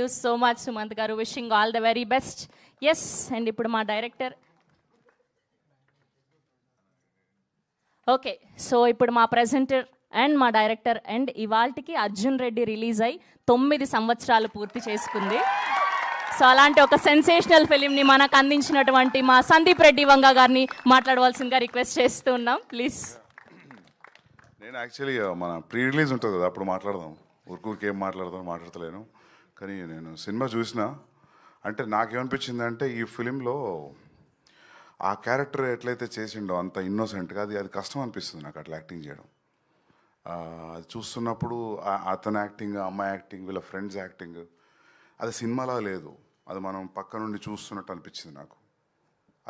You so much Sumanth garu, wishing all the very best. Yes, and ఇప్పుడు మా director. Okay, so ఇప్పుడు మా presenter and మా డైరెక్టర్ అండ్ ఇవాల్టికి అర్జున్ రెడ్డి రిలీజ్ అయి 9 సంవత్సరాలు పూర్తి చేసుకుంది. సో అలాంటి ఒక సెన్సేషనల్ ఫిలింని మనకు అందించినటువంటి మా సందీప్ రెడ్డి వంగ గారిని మాట్లాడవలసిందిగా రిక్వెస్ట్ చేస్తూ ఉన్నాం, ప్లీజ్. నేను యాక్చువల్లీ మన ప్రీ రిలీజ్ ఉంటుంది కదా, అప్పుడు మాట్లాడదాం. ఊరికి ఏం మాట్లాడతలేను. కానీ నేను సినిమా చూసిన అంటే నాకేమనిపించింది అంటే ఈ ఫిలింలో ఆ క్యారెక్టర్ ఎట్లయితే చేసిండో అంత ఇన్నోసెంట్గా అది కష్టం అనిపిస్తుంది నాకు అట్లా యాక్టింగ్ చేయడం. అది చూస్తున్నప్పుడు అతని యాక్టింగ్, అమ్మాయి యాక్టింగ్, వీళ్ళ ఫ్రెండ్స్ యాక్టింగ్ అది సినిమాలా లేదు. అది మనం పక్క నుండి చూస్తున్నట్టు అనిపించింది నాకు.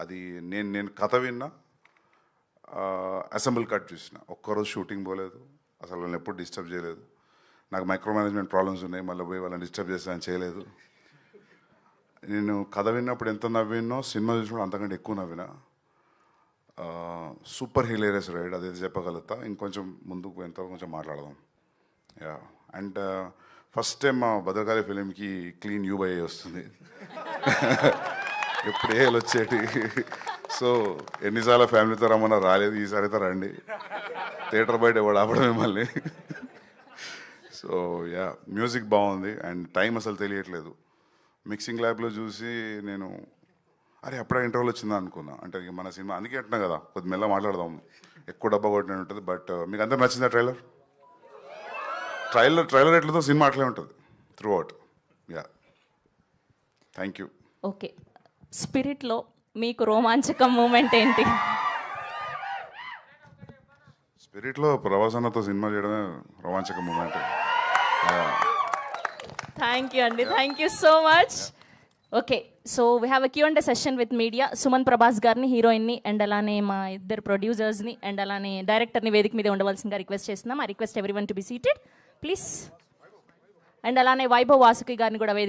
అది నేను కథ విన్నా, అసెంబుల్ కట్ చూసిన. ఒక్కరోజు షూటింగ్ పోలేదు, అసలు వాళ్ళని ఎప్పుడు డిస్టర్బ్ చేయలేదు. నాకు మైక్రో మేనేజ్మెంట్ ప్రాబ్లమ్స్ ఉన్నాయి, మళ్ళీ పోయి వాళ్ళని డిస్టర్బ్ చేస్తానని చేయలేదు. నేను కథ విన్నప్పుడు ఎంత నవ్వినో సినిమా చూసినప్పుడు అంతకంటే ఎక్కువ నవ్వినా. సూపర్ హిలేరియస్ రైడ్, అదైతే చెప్పగలుగుతా. ఇంకొంచెం ముందుకు ఎంత కొంచెం మాట్లాడదాం. యా, అండ్ ఫస్ట్ టైం మా భద్రకాళి ఫిలింకి క్లీన్ యూబై వస్తుంది. ఎప్పుడు ఏళ్ళు వచ్చేటి. సో ఎన్నిసార్లు ఫ్యామిలీతో రమ్మన్నా రాలేదు, ఈసారి అయితే రండి. థియేటర్ బయట ఎవడు ఆపడం మిమ్మల్ని. సో యా, మ్యూజిక్ బాగుంది అండ్ టైం అసలు తెలియట్లేదు. మిక్సింగ్ ల్యాబ్లో చూసి నేను అరే అప్పుడే ఇంటర్వ్యూలు వచ్చిందా అనుకున్నా. అంటే మన సినిమా అందుకే అంటున్నా కదా, కొద్ది మెల్ల మాట్లాడదాం, ఎక్కువ డబ్బా కొట్టిన ఉంటుంది. బట్ మీకు అందరూ నచ్చిందా ట్రైలర్ ఎట్లతో సినిమా అట్లే ఉంటుంది throughout. Ya, thank you. Okay, స్పిరిట్లో మీకు రోమాంచకం మూమెంట్ ఏంటి? స్పిరిట్లో ప్రభాసన్నతో సినిమా చేయడమే రోమాంచక మూమెంట్. థ్యాంక్ యూ అండి, thank you so much. Okay, so we have a Q&A session with media. Suman Prabhas గారిని, హీరోయిన్ని, అండ్ అలానే మా ఇద్దరు ప్రొడ్యూసర్స్ని అండ్ అలానే డైరెక్టర్ని వేదిక మీద ఉండవలసిందిగా రిక్వెస్ట్ చేస్తున్నాం. I request everyone to be seated please. And అలానే వైభవ్ వాసుకి గారిని కూడా వేదిక